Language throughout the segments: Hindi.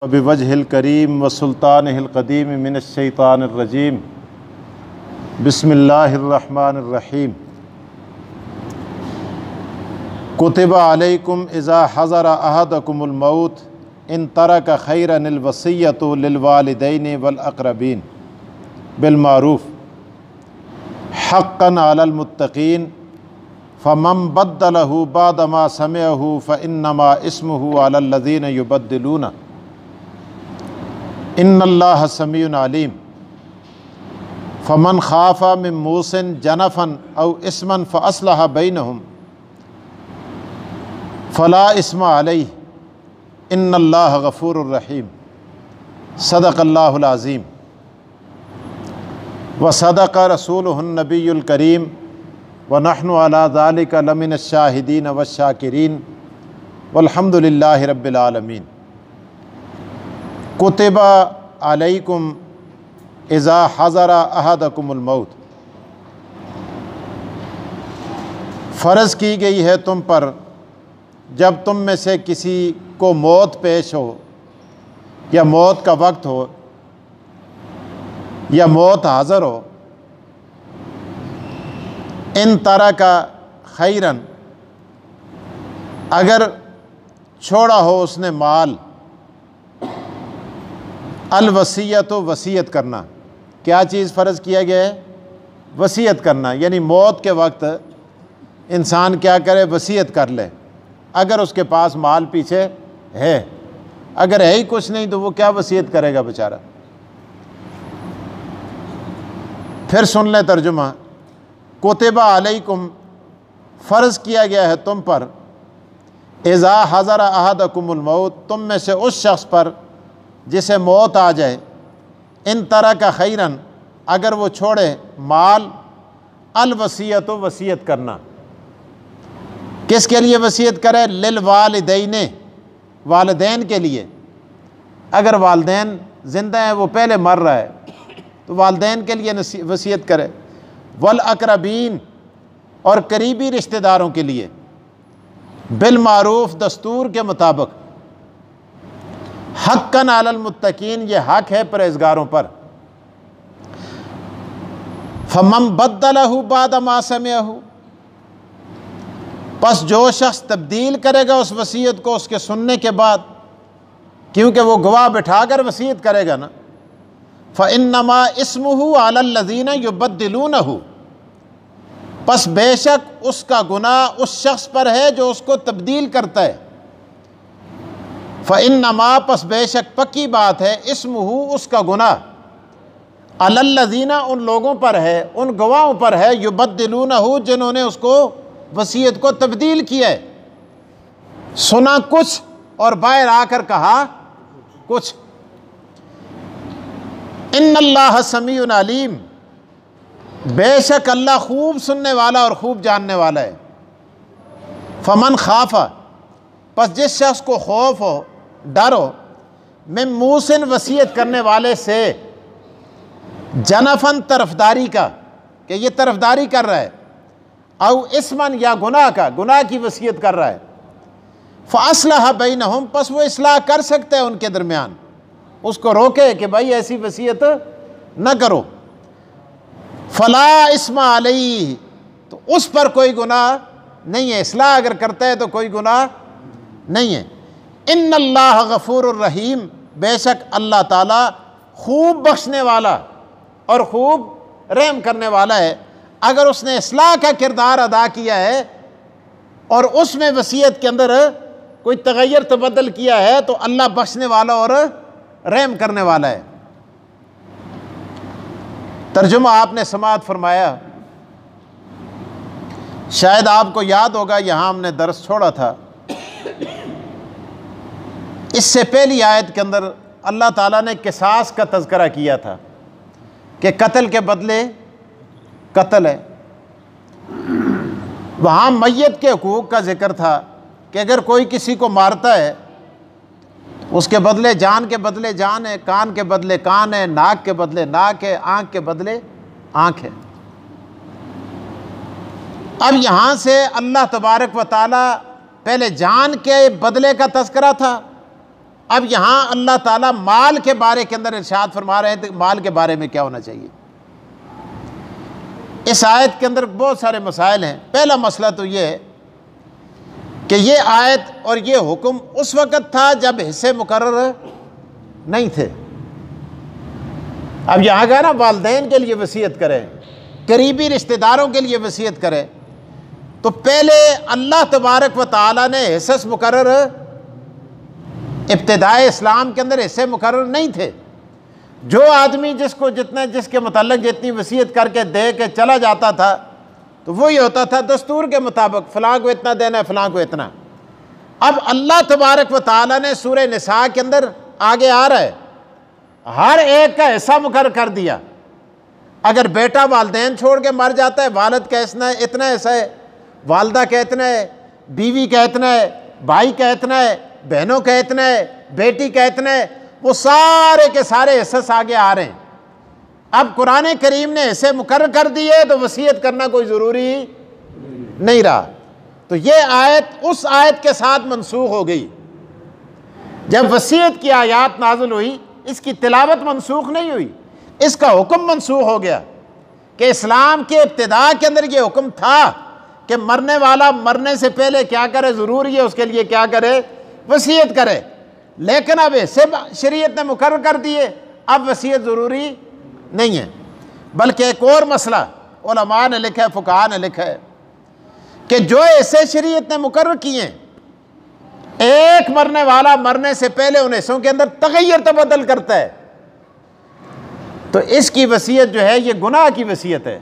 बिवजहिल करीम व सुल्तानिहिल क़दीम मिनश्शैतानिर्रजीम बिस्मिल्लाहिर्रहमानिर्रहीम। कुतिबा अलैकुम इज़ा हज़रा अहदकुमुल मौत इन तरक खैरनिल वसिय्यतु लिल वालिदैनि वल अक़रबीन बिल मारूफ़ हक़्क़न अलल मुत्तक़ीन फ़मन बद्दलहु बअदमा समिअहु फ़इन्नमा इस्मुहु अलल लज़ीना युबद्दिलूना इन्नल्लाह समीउन अलीम। फ़मन खाफ़ा मिन मूसिन जनफ़न औ इस्मन फ़अस्लह बैनहुम फ़ला इस्मा अलैहि इन्नल्लाह गफ़ूरुर रहीम। सदक़ल्लाहुल अज़ीम व सदक़ रसूलुहुन नबियुल करीम व नहनु अला ज़ालिका लमिनश शाहिदीन वश्शाकिरीन वल्हम्दुलिल्लाहि रब्बिल आलमीन। कुतिबा अलैकुम इज़ा हज़रा अहदकुमुल मौत, फ़र्ज़ की गई है तुम पर जब तुम में से किसी को मौत पेश हो या मौत का वक्त हो या मौत हाज़र हो। इन तरह का खैरन, अगर छोड़ा हो उसने माल, अल वसीयत वसीयत करना। क्या चीज़ फ़र्ज़ किया गया है? वसीयत करना, यानी मौत के वक्त इंसान क्या करे? वसीयत कर ले। अगर उसके पास माल पीछे है, अगर है ही कुछ नहीं तो वो क्या वसीयत करेगा बेचारा। फिर सुन ले तर्जुमा। कुतिबा अलैकुम, फ़र्ज़ किया गया है तुम पर, इज़ा हज़रा अहदकुमुल मौत, तुम में से उस शख्स पर जिसे मौत आ जाए, इन तरह का खैरन, अगर वो छोड़े माल, अल वसीयत वसीयत करना। किसके लिए वसीयत करे? लिल वालिदैने, वालिदैन के लिए। अगर वालिदैन ज़िंदा हैं, वो पहले मर रहा है, तो वालिदैन के लिए वसीयत करे। वल अक़रबीन, और करीबी रिश्तेदारों के लिए। बिल मारूफ़, दस्तूर के मुताबिक। हक़्क़न अलल मुत्तक़ीन, ये हक़ है परहेज़गारों पर। फ़मन बद्दलहु बअदमा समिअहु, बस जो शख्स तब्दील करेगा उस वसीयत को उसके सुनने के बाद, क्योंकि वो गवाह बिठा कर वसीयत करेगा ना। फ़इन्नमा इस्मुहु अलल लज़ीना युबद्दिलूनहु, बस बेशक उसका गुनाह उस शख्स पर है जो उसको तब्दील करता है। फ़इन्नमा, पस बेशक पक्की बात है, इस्मुहु, उसका गुनाह, अलल लज़ीना, उन लोगों पर है, उन गवाहों पर है, युबद्दिलूनहु, जिन्होंने उसको वसीयत को तब्दील किया है। सुना कुछ और बाहर आकर कहा कुछ। इन्नल्लाह समीउन अलीम, बेशक अल्लाह खूब सुनने वाला और खूब जानने वाला है। फ़मन खाफ़ा, बस जिस शख्स को खौफ हो, डर हो, मिन मूसिन, वसीयत करने वाले से, जनफ़न, तरफदारी का, कि ये तरफदारी कर रहा है, औ इस्मन, या गुनाह का, गुनाह की वसीयत कर रहा है। फ़अस्लह बैनहुम, बस वो इस्लाह कर सकते हैं उनके दरमियान, उसको रोके कि भाई ऐसी वसीयत न करो। फ़ला इस्मा अलैहि, तो उस पर कोई गुनाह नहीं है। इस्लाह अगर करता है तो कोई गुनाह नहीं है। इन्नल्लाह गफ़ूरुर रहीम, बेशक अल्लाह ताला खूब बख्शने वाला और खूब रहम करने वाला है। अगर उसने इस्लाह का किरदार अदा किया है और उसमें वसीयत के अंदर कोई तगय्युर तबद्दल किया है तो अल्लाह बख्शने वाला और रहम करने वाला है। तर्जुमा आपने समाअत फरमाया। शायद आपको याद होगा, यहाँ हमने दर्स छोड़ा था। इससे पहली आयत के अंदर अल्लाह ताला ने किसास का तज़किरा किया था कि कत्ल के बदले कत्ल है। वहाँ मैयत के हुकूक का जिक्र था कि अगर कोई किसी को मारता है, उसके बदले जान के बदले जान है, कान के बदले कान है, नाक के बदले नाक है, आँख के बदले आँख है। अब यहाँ से अल्लाह तबारक व ताला, पहले जान के बदले का तज़किरा था अब यहाँ अल्लाह ताला माल के बारे के अंदर इरशाद फरमा रहे हैं, तो माल के बारे में क्या होना चाहिए। इस आयत के अंदर बहुत सारे मसाइल हैं। पहला मसला तो ये है कि ये आयत और ये हुक्म उस वक़्त था जब हिस्से मुकर्रर नहीं थे। अब यहाँ का ना वालिदैन के लिए वसीयत करें, करीबी रिश्तेदारों के लिए वसीयत करें, तो पहले अल्लाह तबारक व तआला ने हिस्से मुकर्रर, इब्तिदाए इस्लाम के अंदर हिस्से मुकर्रर नहीं थे। जो आदमी जिसको जितने जिसके मुताल्लिक जितनी वसीयत करके दे के चला जाता था तो वही होता था दस्तूर के मुताबिक, फ़लाँ को इतना देना है, फ़लाँ को इतना। अब अल्लाह तबारक व तआला ने सूरह निसा के अंदर आगे आ रहा है, हर एक का हिस्सा मुकर्रर कर दिया। अगर बेटा वालिदैन छोड़ के मर जाता है, वालिद का इतना हिस्सा है, वालदा का इतना है, बीवी का इतना है, भाई का इतना है, बहनों का इतना है, बेटी का इतना है, वो सारे के सारे हिस्से आगे आ रहे हैं। अब कुरान करीम ने हिस्से मुकर्रर कर दिए तो वसीयत करना कोई ज़रूरी नहीं रहा। तो ये आयत उस आयत के साथ मनसूख हो गई। जब वसीयत की आयत नाज़िल हुई, इसकी तिलावत मनसूख नहीं हुई, इसका हुक्म मनसूख हो गया कि इस्लाम के इब्तिदा के अंदर ये हुक्म था कि मरने वाला मरने से पहले क्या करे, ज़रूरी है उसके लिए क्या करे, वसीयत करे। लेकिन अब ऐसे शरीयत ने मुकर्रर कर दिए, अब वसीयत ज़रूरी नहीं है। बल्कि एक और मसला उलमा ने लिखा है, फुक़हा ने लिखा है कि जो ऐसे शरीयत ने मुकर्रर किए, एक मरने वाला मरने से पहले उन हिस्सों के अंदर तगय्युर तबद्दुल करता है, तो इसकी वसीयत जो है ये गुनाह की वसीयत है।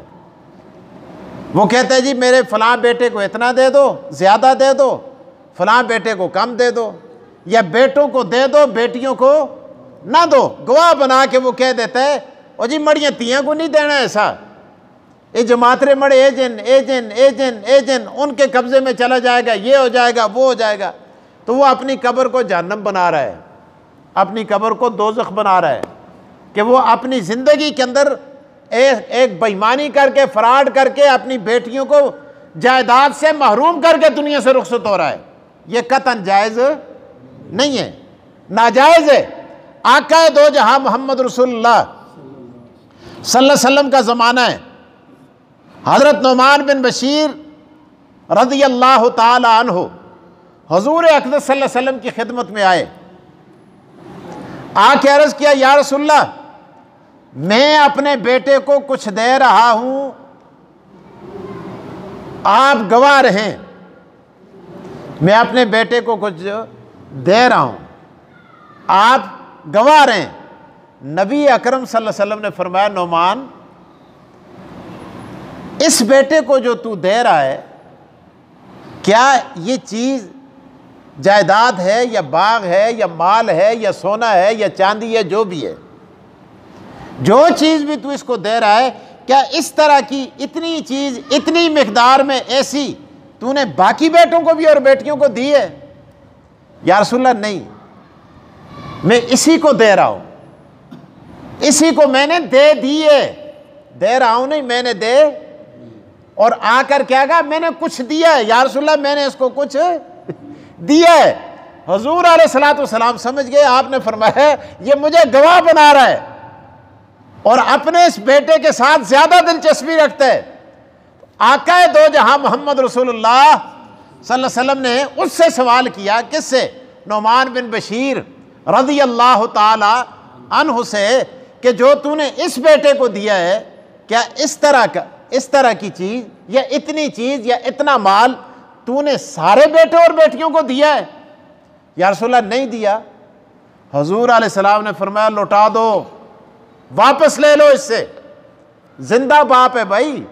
वो कहता है जी मेरे फ़लाँ बेटे को इतना दे दो, ज़्यादा दे दो, फ़लाँ बेटे को कम दे दो, या बेटों को दे दो बेटियों को ना दो। गवाह बना के वो कह देता है और जी मड़ियाँ तियाँ को नहीं देना, ऐसा ये जमातरे मड़े एजन एजन एजन एजन उनके कब्ज़े में चला जाएगा, ये हो जाएगा, वो हो जाएगा। तो वो अपनी कब्र को जहन्नम बना रहा है, अपनी कब्र को दोज़ख बना रहा है कि वो अपनी ज़िंदगी के अंदर एक बेईमानी करके, फ़राड करके अपनी बेटियों को जायदाद से महरूम करके दुनिया से रुखसत हो रहा है। ये कतन जायज़ नहीं है, नाजायज़ है। आका दो जहां मोहम्मद रसूलुल्लाह सल्लल्लाहु अलैहि वसल्लम का ज़माना है। हज़रत नुमान बिन बशीर रज़ियल्लाहु ताला अन्हु हुज़ूर अक़दस सल्लल्लाहु अलैहि वसल्लम की खिदमत में आए। आके अर्ज़ किया, या रसूलल्लाह, मैं अपने बेटे को कुछ दे रहा हूं, आप गवाह रहें। मैं अपने बेटे को कुछ दे रहा हूं, आप गवाह रहें। नबी अकरम सल्लल्लाहु अलैहि वसल्लम ने फरमाया, नुमान, इस बेटे को जो तू दे रहा है, क्या ये चीज़ जायदाद है या बाग है या माल है या सोना है या चांदी है, जो भी है, जो चीज़ भी तू इसको दे रहा है, क्या इस तरह की इतनी चीज़ इतनी मिकदार में ऐसी तूने बाकी बेटों को भी और बेटियों को दी है? या रसूलल्लाह, नहीं, मैं इसी को दे रहा हूं, इसी को मैंने दे दिए, दे रहा हूं नहीं, मैंने दे। और आकर क्या कहा, मैंने कुछ दिया है। या रसूलल्लाह, मैंने इसको कुछ दिया है। हुजूर अलैहिस्सलातु वस्सलाम समझ गए, आपने फरमाया ये मुझे गवाह बना रहा है और अपने इस बेटे के साथ ज्यादा दिलचस्पी रखता है। आका दो जहां मोहम्मद रसूलुल्लाह सल्लल्लाहु अलैहि वसल्लम ने उससे सवाल किया, किससे? नुमान बिन बशीर रज़ियल्लाहु ताला अन्हु से, कि जो तूने इस बेटे को दिया है, क्या इस तरह की चीज़ या इतनी चीज़ या इतना माल तूने सारे बेटे और बेटियों को दिया है? या रसूलल्लाह, नहीं दिया। हुजूर अलैहिस्सलाम ने फरमाया, लौटा दो, वापस ले लो इससे। जिंदा बाप है भाई,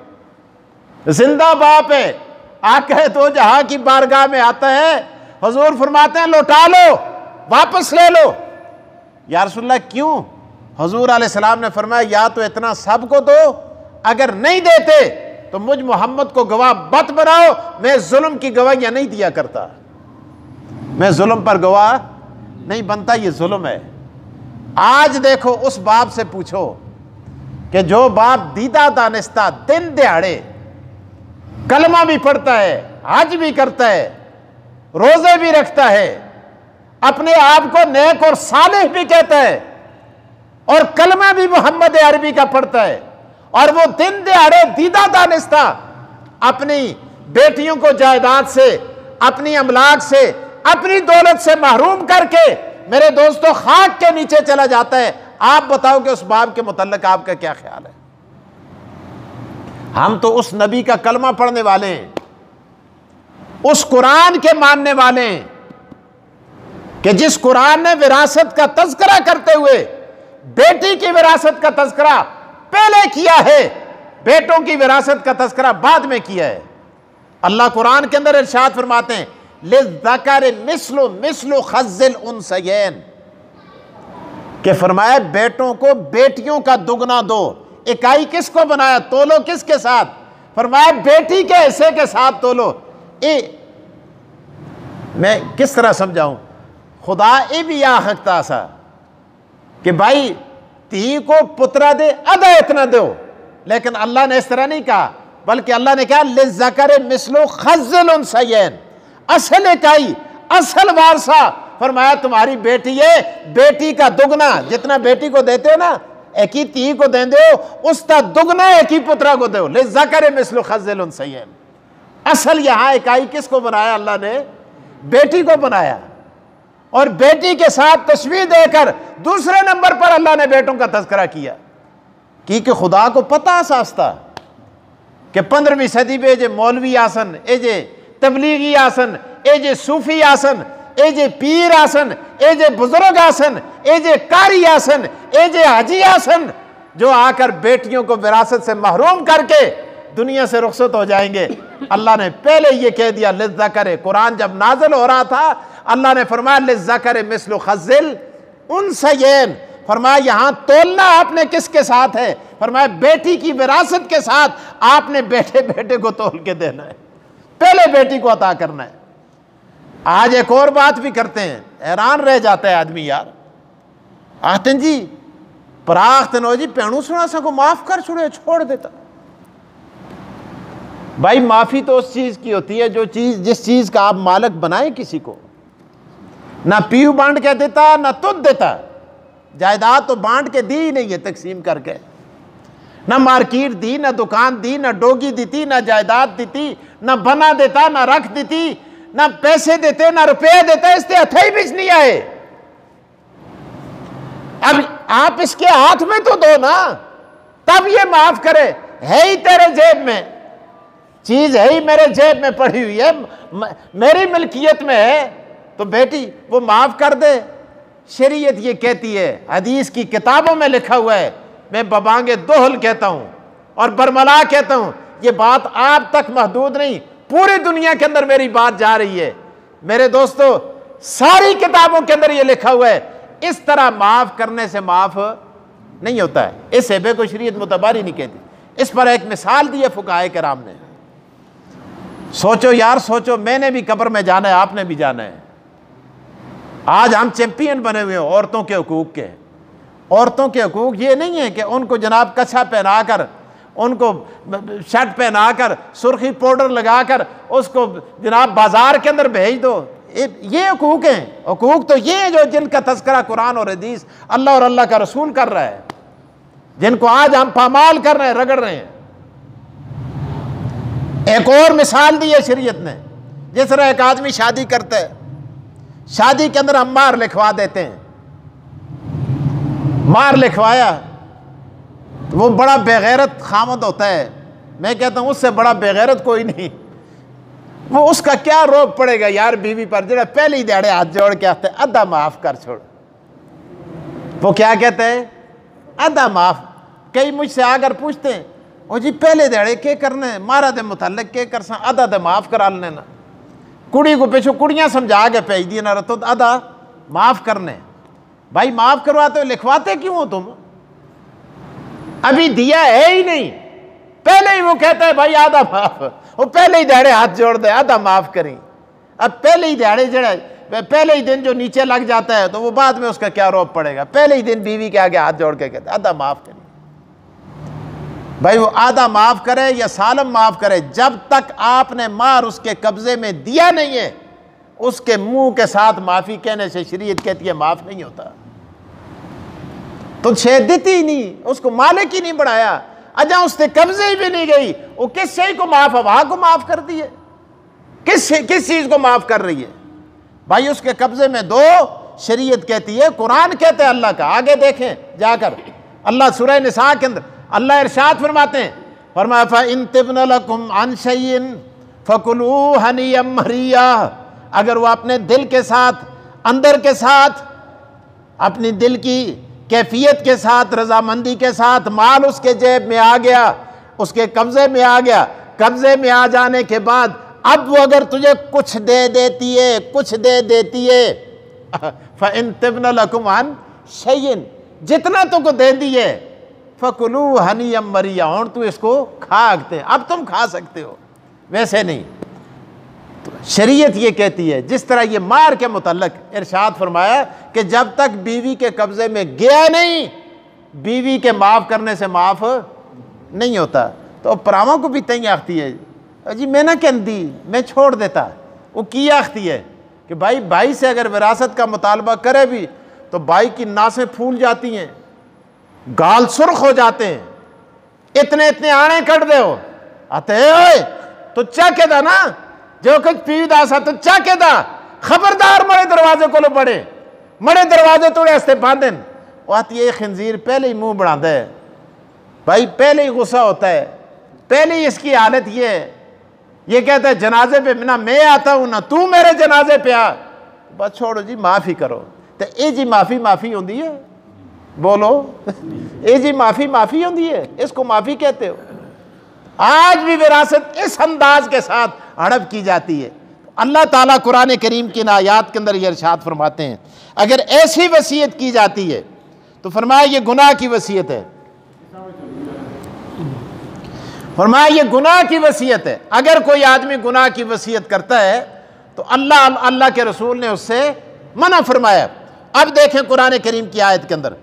जिंदा बाप है। आके तो जहां की बारगाह में आता है, हुजूर फरमाते हैं लौटा लो, वापस ले लो। या रसूलल्लाह, क्यों? हुजूर अलैहिस्सलाम ने फरमाया, या तो इतना सबको दो, अगर नहीं देते तो मुझ मोहम्मद को गवाह मत बनाओ, मैं जुल्म की गवाहियां नहीं दिया करता, मैं जुल्म पर गवाह नहीं बनता, ये जुल्म है। आज देखो, उस बाप से पूछो कि जो बाप दीदा दानिस्ता दिन दिहाड़े कलमा भी पढ़ता है, हज भी करता है, रोजे भी रखता है, अपने आप को नेक और सालिह भी कहता है और कलमा भी मोहम्मद अरबी का पढ़ता है, और वो दिन दिहाड़े दीदा दानिस्ता अपनी बेटियों को जायदाद से, अपनी अमलाक से, अपनी दौलत से महरूम करके मेरे दोस्तों खाक के नीचे चला जाता है। आप बताओ कि उस बाप के मुतल्लिक आपका क्या ख्याल है? हम तो उस नबी का कलमा पढ़ने वाले हैं, उस कुरान के मानने वाले हैं कि जिस कुरान ने विरासत का तज़किरा करते हुए बेटी की विरासत का तज़किरा पहले किया है, बेटों की विरासत का तज़किरा बाद में किया है। अल्लाह कुरान के अंदर इरशाद फरमाते हैं लिज़्ज़करि मिस्लु मिस्लु खज़्ज़िल उन्सयैन, कि फरमाया बेटों को बेटियों का दुगना दो। इकाई किसको बनाया? तोलो किसके साथ? फरमाया बेटी के हिस्से के साथ तोलो। मैं किस तरह समझाऊं? खुदा ए भी या हकता सा कि भाई ती को पुत्रा दे अदा इतना दो, लेकिन अल्लाह ने इस तरह नहीं कहा, बल्कि अल्लाह ने कहा लिज़्ज़करि मिस्लु खज़्ज़िल उन्सयैन, असल इकाई, असल वारसा। फरमाया तुम्हारी बेटी है, बेटी का दुगना जितना बेटी को देते हो ना, एक ही ती को दे दो, उसका दुगना एक ही पुत्रा को दो। लिज़्ज़करि मिस्लु खज़्ज़िल उन्सयैन। असल यहां इकाई किसको बनाया? अल्लाह ने बेटी को बनाया, और बेटी के साथ तशबीह देकर दूसरे नंबर पर अल्लाह ने बेटों का तज़किरा किया, क्योंकि खुदा को पता सास्ता कि 15वीं सदी में जे मौलवी आसन, ए जे तबलीगी आसन, ए जे सूफी आसन, ए जे पीर आसन, ए जे बुजुर्ग आसन, ए जे कारी आसन, ए जे हाजी आसन, जो आकर बेटियों को विरासत से महरूम करके दुनिया से रुखसत हो जाएंगे। अल्लाह ने पहले ये कह दिया लिज़्ज़करि। कुरान जब नाज़िल हो रहा था अल्लाह ने फरमाया लिज़्ज़करि मिस्लु खज़्ज़िल उन्सयैन। फरमाया यहां तोलना आपने किसके साथ है? फरमाया बेटी की विरासत के साथ आपने बेटे बेटे को तोल के देना है, पहले बेटी को अता करना है। आज एक और बात भी करते हैं, हैरान रह जाता है आदमी यार। आतन जी पराख्तनो जी पेणू सुना सको माफ कर छुड़े छोड़ देता। भाई माफी तो उस चीज की होती है जो चीज, जिस चीज का आप मालिक बनाए किसी को। ना पीऊ बांट के देता, ना तुद देता। जायदाद तो बांट के दी ही नहीं है तकसीम करके, ना मार्केट दी, ना दुकान दी, ना डोगी दी, ना जायदाद दी, ना बना देता, ना रख दी, ना पैसे देते, ना रुपये देते, इसके हथे बीच नहीं आए। अब आप इसके हाथ में तो दो ना, तब ये माफ करे। है ही तेरे जेब में, चीज है ही मेरे जेब में पड़ी हुई है, मेरी मिल्कियत में है, तो बेटी वो माफ कर दे। शरीयत ये कहती है, हदीस की किताबों में लिखा हुआ है। मैं बबांगे दोहल कहता हूं और बरमला कहता हूं, ये बात आप तक महदूद नहीं, पूरी दुनिया के अंदर मेरी बात जा रही है। मेरे दोस्तों सारी किताबों के अंदर ये लिखा हुआ है, इस तरह माफ करने से माफ नहीं होता है। इस हेबे को शरीयत मुतबारी नहीं कहती। इस पर एक मिसाल दी है फुकाए किराम ने। सोचो यार सोचो, मैंने भी कब्र में जाना है, आपने भी जाना है। आज हम चैंपियन बने हुए हैं औरतों के हुकूक के। औरतों के हुकूक ये नहीं है कि उनको जनाब कच्छा पहनाकर, उनको शर्ट पहनाकर, सुर्खी पाउडर लगाकर उसको जनाब बाजार के अंदर भेज दो। ये हुकूक हैं। हुकूक तो ये है जो जिनका तज़किरा कुरान और हदीस, अल्लाह और अल्लाह का रसूल कर रहा है, जिनको आज हम पामाल कर रहे हैं, रगड़ रहे हैं। एक और मिसाल दी है शरीयत ने। जिस तरह एक आदमी शादी करता है, शादी के अंदर हम मार लिखवा देते हैं। मार लिखवाया तो वो बड़ा बेगैरत खामद होता है। मैं कहता हूं उससे बड़ा बेगैरत कोई नहीं। वो उसका क्या रोक पड़ेगा यार बीवी पर, जरा पहले ही दिहाड़े हाथ जोड़ के आते अदा माफ कर छोड़। वो क्या कहते हैं? अदा माफ। कई मुझसे आकर पूछते हैं, ओ जी पहले दिहाड़े के करने, मारा दे मुतल्लिक के कर सा, अदा दे माफ करा लेना। कुड़ी को पीछे कुड़ियां समझा के भेज दिए ना, तो अदा माफ करने। भाई माफ करवाते हो, लिखवाते क्यों हो तुम? अभी दिया है ही नहीं, पहले ही वो कहता है भाई आधा माफ। वो पहले ही दिहाड़े हाथ जोड़ दे आधा माफ करें। अब पहले ही दिहाड़े जड़ा पहले ही दिन जो नीचे लग जाता है तो वो बाद में उसका क्या रोप पड़ेगा। पहले ही दिन बीवी के आगे हाथ जोड़ के कहते आधा माफ करें। भाई वो आधा माफ करे या सालम माफ करे, जब तक आपने मार उसके कब्जे में दिया नहीं है उसके मुंह के साथ माफ़ी कहने से शरीयत कहती है माफ़ नहीं होता। तो शहदती ही नहीं, उसको मालिक ही नहीं बढ़ाया, अजा उसने कब्जे भी नहीं गई, वो किस शे को माफ़, हवा को माफ़ कर दिए, किस चीज़ को माफ़ कर रही है भाई? उसके कब्जे में दो, शरीयत कहती है, कुरान कहते हैं अल्लाह का। आगे देखें जाकर अल्लाह सूरह निसा के अंदर अल्लाह इरशाद फरमाते हैं, फरमाया फ़इन तिब्न लकुम अन शैइन फकुलू हनीयम मरिया। अगर वो अपने दिल के साथ, अंदर के साथ, अपनी दिल की कैफियत के साथ, रजामंदी के साथ माल उसके जेब में आ गया, उसके कब्जे में आ गया, कब्जे में आ जाने के बाद अब वो अगर तुझे कुछ दे देती है, कुछ दे देती है, फ़इन तिब्न लकुम अन शैइन, जितना तुमको दे दिए, फकुलू हनीयम मरिया, और तू इसको खा सकते, अब तुम खा सकते हो, वैसे नहीं। तो शरीयत ये कहती है, जिस तरह ये मार के मुतल्लक इरशाद फरमाया कि जब तक बीवी के कब्जे में गया नहीं, बीवी के माफ़ करने से माफ़ नहीं होता। तो परावा को भी तय आखती है जी, मैं ना कहती, मैं छोड़ देता, वो की आखती है कि भाई भाई से अगर विरासत का मुतालबा करे भी तो भाई की नासें फूल जाती हैं, गाल सुर्ख हो जाते हैं, इतने इतने आने कट दे हो आते ओए तो चा के दा ना, जो कुछ पी दासा तो चा के दा, खबरदार मरे दरवाजे को लो पड़े, मरे दरवाजे तोड़े हंसते बांधन। वो आती है खंजीर पहले ही मुंह बढ़ाता है भाई, पहले ही गुस्सा होता है, पहले ही इसकी हालत ये है, ये कहता है जनाजे पे ना मैं आता हूं ना तू मेरे जनाजे पे आ, बस छोड़ो जी माफ़ी करो। तो ये जी माफ़ी माफ़ी होती है, बोलो ये जी माफ़ी माफ़ी होती है, इसको माफ़ी कहते हो? आज भी विरासत इस अंदाज के साथ हड़प की जाती है। अल्लाह ताला कुरान करीम की आयात के अंदर ये इरशाद फरमाते हैं, अगर ऐसी वसीयत की जाती है तो फरमाया ये गुनाह की वसीयत है, फरमाया ये गुनाह की वसीयत है। अगर कोई आदमी गुनाह की वसीयत करता है तो अल्लाह के रसूल ने उससे मना फरमाया। अब देखें कुरान करीम की आयत के अंदर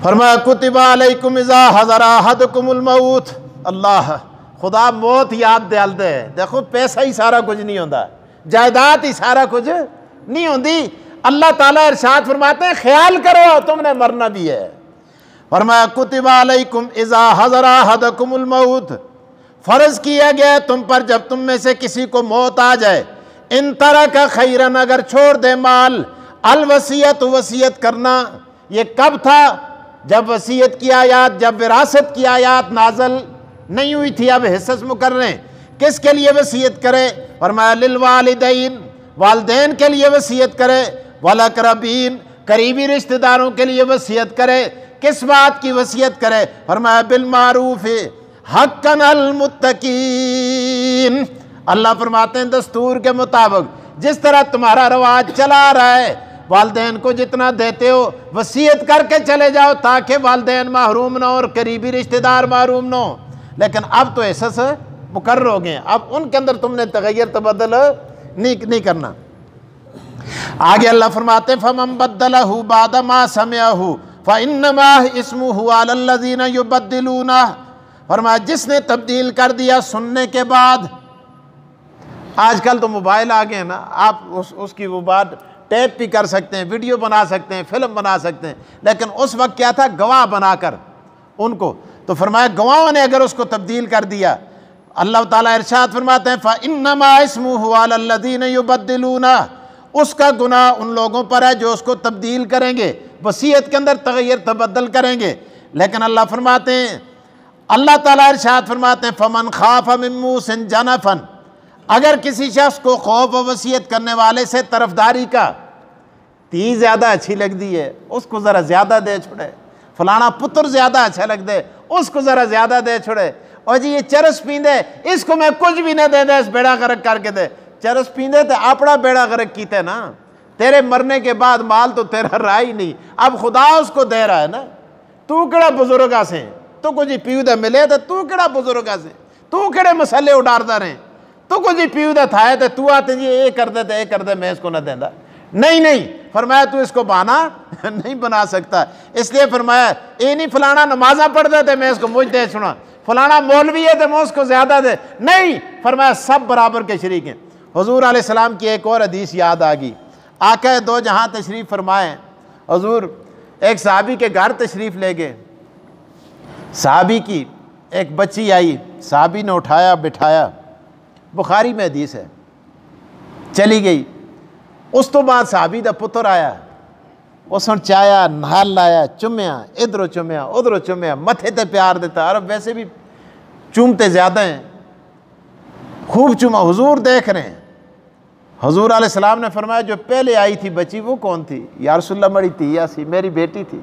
फरमाया कुतिबा अलैकुम इज़ा हज़रा अहदकुमुल मौत, अल्लाह खुदा मौत याद दिलाते दे। देखो पैसा ही सारा कुछ नहीं होता, जायदाद ही सारा कुछ नहीं होती। अल्लाह ताला इरशाद फरमाते हैं ख्याल करो तुमने मरना भी है। फरमाया कुतिबा अलैकुम इज़ा हज़रा अहदकुमुल मौत, फ़र्ज़ किया गया तुम पर जब तुम में से किसी को मौत आ जाए, इन तरह का खैरन, अगर छोड़ दे माल, अल वसीयत, वसीयत करना। ये कब था? जब वसीयत की आयत, जब विरासत की आयत नाजल नहीं हुई थी। अब हिस्सस मुकर्रे किसके लिए वसीयत करे? फरमाया लिल वालिदैन, वालिदैन के लिए वसीयत करे, वल अक़रबीन, करीबी रिश्तेदारों के लिए वसीयत करे। किस बात की वसीयत करे? फरमाया बिल मारूफ हक्कन अल मुत्तकीन। अल्लाह फरमाते हैं दस्तूर के मुताबिक जिस तरह तुम्हारा रवाज चला रहा है, वालिदैन को जितना देते हो वसीयत करके चले जाओ ताकि वालिदैन महरूम ना हो और करीबी रिश्तेदार महरूम ना हो। लेकिन अब तो एहसास मुकर्रर हो गए, अब उनके अंदर तुमने तगय्युर तबद्दुल नहीं करना। आगे अल्लाह फरमाते हैं फमन बद्दलहु बाद मा समिअहु फइन्नमा इस्मुहु अलल्लज़ीना युबद्दिलूना। फरमाया जिसने तब्दील कर दिया सुनने के बाद। आजकल तो मोबाइल आ गए हैं ना, आप उसकी वो बात टैप भी कर सकते हैं, वीडियो बना सकते हैं, फिल्म बना सकते हैं। लेकिन उस वक्त क्या था? गवाह बनाकर उनको। तो फरमाया गवाहों ने अगर उसको तब्दील कर दिया, अल्लाह ताला इरशाद फरमाते हैं फ़इन्नमा इस्मुहु अलल्लज़ीना युबद्दिलूना, उसका गुनाह उन लोगों पर है जो उसको तब्दील करेंगे, वसीयत के अंदर तगय्युर तबद्दुल करेंगे। लेकिन अल्लाह फरमाते हैं, अल्लाह ताला इरशाद फरमाते हैं फमन खाफ मिन मूसिन जनफन, अगर किसी शख्स को खौफ व वसीयत करने वाले से तरफदारी का, ती ज़्यादा अच्छी लग दी है उसको ज़रा ज़्यादा दे छोड़े, फलाना पुत्र ज़्यादा अच्छा लग दे उसको ज़रा ज़्यादा दे छोड़े, और जी ये चरस पींदे इसको मैं कुछ भी नहीं दे दे, इस बेड़ा गर्क करके दे। चरस पींदे तो अपना बेड़ा गर्क कीते ना, तेरे मरने के बाद माल तो तेरा रहा ही नहीं, अब खुदा उसको दे रहा है ना। तू केड़ा बुजुर्गा से तू कुछ पीऊ दे मिले तो तू केड़ा बुजुर्गा से तू केड़े मसले उडारदा रहे, तू कुछ पीऊ दे थाए तो तू आते जी ये कर दे मैं इसको ना देंदा। नहीं फरमाया तू इसको बहाना नहीं बना सकता। इसलिए फरमाया ये नहीं फलाना नमाजा पढ़ दे मैं इसको मुझ दे सुना, फलाना मौलवी है तो मैं उसको ज्यादा दे, नहीं फरमाया सब बराबर के शरीक हैं। हुजूर अलैहिस्सलाम की एक और हदीस याद आ गई। आका दो जहाँ तशरीफ़ फरमाए, हुजूर एक सहाबी के घर तशरीफ़ ले गए। सहाबी की एक बच्ची आई, सहाबी ने उठाया बिठाया, बुखारी में हदीस है, चली गई। उस तो बाद सहाबी दा पुत्र आया, उसने चाया नाल लाया, चुम्या, इधरों चुम्या उधरों चुम्या, मथे ते प्यार देता। अरब वैसे भी चूमते ज़्यादा हैं, खूब चुमा। हुजूर देख रहे हैं। हुजूर अलैहिस्सलाम ने फरमाया जो पहले आई थी बच्ची वो कौन थी? या रसूलल्लाह मड़ी थी या सी मेरी बेटी थी।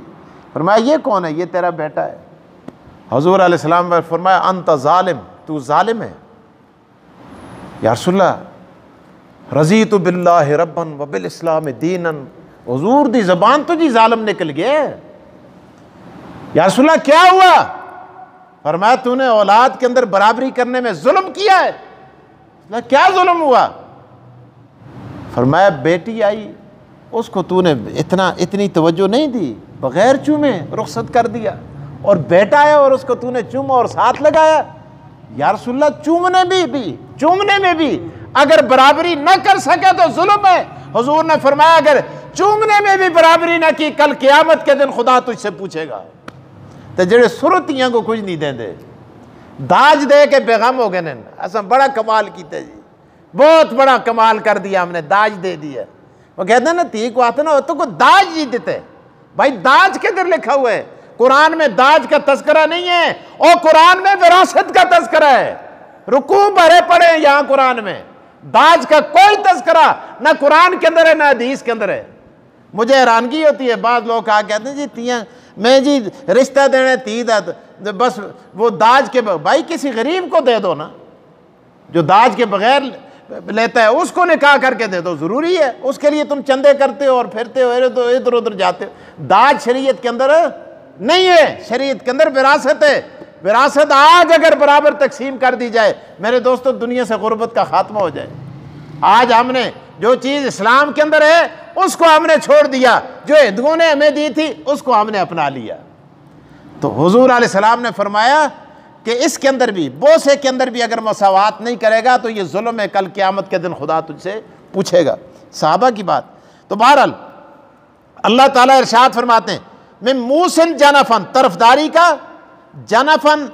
फरमाया ये कौन है? ये तेरा बेटा है। हुजूर अलैहिस्सलाम ने फरमाया अंत ज़ालिम, तू ज़ालिम है। या रसूलल्लाह रज़ीतु बिल्लाहि रब्बन व बिल इस्लाम दीनन। हुजूर दी ज़बान तो जी ज़ालिम निकल गए। या रसूलल्लाह क्या हुआ? फरमाया तूने औलाद के अंदर बराबरी करने में जुल्म किया है। क्या जुल्म हुआ? फरमाया बेटी आई, उसको तूने इतनी तवज्जो नहीं दी, बगैर चूमे रुखसत कर दिया। और बेटा आया और उसको तूने चूमा और साथ लगाया। या रसूलल्लाह चूमने में भी अगर बराबरी न कर सके तो जुल्म है। हुजूर ने फरमाया अगर चूमने में भी बराबरी न की, कल क़यामत के दिन खुदा तुझसे पूछेगा। तो जेड़े सुरतियां को कुछ नहीं देंदे, दाज दे के बेगम हो गए ने। असा बड़ा कमाल किया जी, बहुत बड़ा कमाल कर दिया हमने, दाज दे दिया। वो कहते हैं ना ती को आते ना तो को दाज ही देते। भाई दाज के अंदर लिखा हुआ है, कुरान में दाज का तस्करा नहीं है, और कुरान में विरासत का तस्करा है। रुकू भरे पड़े हैं यहाँ कुरान में, दाज का कोई तस्करा ना कुरान के अंदर है ना हदीस के अंदर है। मुझे हैरानगी होती है, बाद लोग कहा कहते हैं जी तियाँ मैं जी रिश्ता देने ती दा, बस वो दाज के भाई किसी गरीब को दे दो ना, जो दाज के बगैर लेता है उसको निकाह करके दे दो, ज़रूरी है। उसके लिए तुम चंदे करते हो और फिरते हो, इधर उधर जाते हो। दाज शरीयत के अंदर नहीं है, शरीयत के अंदर विरासत है। विरासत आज अगर बराबर तकसीम कर दी जाए मेरे दोस्तों, दुनिया से गुर्बत का खात्मा हो जाए। आज हमने जो चीज़ इस्लाम के अंदर है उसको हमने छोड़ दिया, जो हिंदुओं ने हमें दी थी उसको हमने अपना लिया। तो हुजूर अलैहिस्सलाम ने फरमाया कि इसके अंदर भी, बोसे के अंदर भी अगर मसावात नहीं करेगा तो ये जुल्म है, कल क़यामत के दिन खुदा तुझसे पूछेगा। सहाबा की बात। तो बहरहाल अल्लाह ताला इरशाद फरमाते हैं मैं मूसन जनफन, तरफदारी का जनफन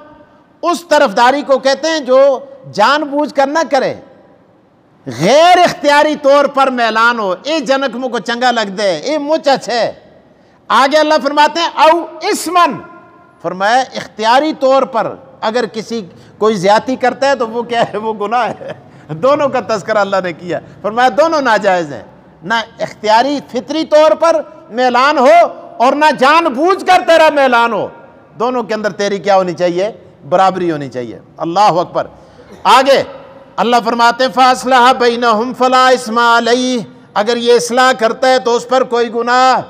उस तरफदारी को कहते हैं जो जानबूझ कर ना करे, गैर इख्तियारी तौर पर मैलान हो, ए जनक मुझको चंगा लग दे, ए मुझ अच्छे। आगे अल्लाह फरमाते हैं औ इस्मन, फरमाया इख्तियारी तौर पर अगर किसी कोई ज्यादती करता है तो वो क्या है? वो गुनाह है। दोनों का तज़किरा अल्लाह ने किया, फरमाया दोनों नाजायज़ हैं। ना इख्तियारी फितरी तौर पर मैलान हो और ना जानबूझ कर तेरा मैलान हो, दोनों के अंदर तेरी क्या होनी चाहिए? बराबरी होनी चाहिए। अल्लाह अकबर। आगे अल्लाह फरमाते हैं फ़ासलह बैनहुम फला इस्मा अलैहि, अगर ये इस्लाह करता है तो उस पर कोई गुनाह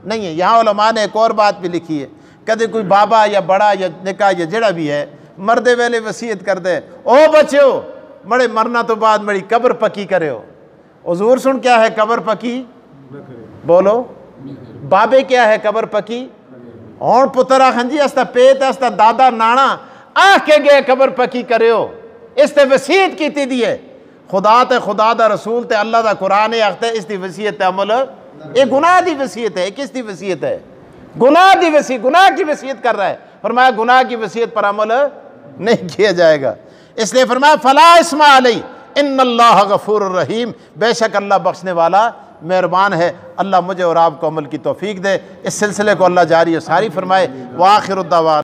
नहीं है। यहाँ उलमा ने एक और बात भी लिखी है, कदे कोई बाबा या बड़ा या निका या जड़ा भी है मरदे वेले वसीयत कर दे, ओ बच्चो मरे मरना तो बाद मेरी कब्र पक्की करे हो। हुजूर सुन क्या है कब्र पक्की? बोलो बाबे क्या है कब्र पक्की? और पुत्रा खंजी अस्ता पेत अस्ता दादा नाना आ के गए कब्र पक्की करे हो, इसते वसीयत की दिए। खुदा ते खुदा दा रसूल ते अल्लाह दा कुरान आखते इसकी वसीयत अमल, ये गुनाह दी वसीयत है। किस दी वसीयत है? गुनाह दी वसीयत, गुनाह की वसीयत कर रहा है। फरमाया गुनाह की वसीयत पर अमल नहीं किया जाएगा, इसलिए फरमाया फला इस्मा अलैहि इन्नल्लाह गफूरुर रहीम, बेशक अल्लाह बख्शने वाला मेहरबान है। अल्लाह मुझे और आपको अमल की तौफीक दे। इस सिलसिले को अल्लाह जारी और सारी फरमाए। व आखिरुद्दावा।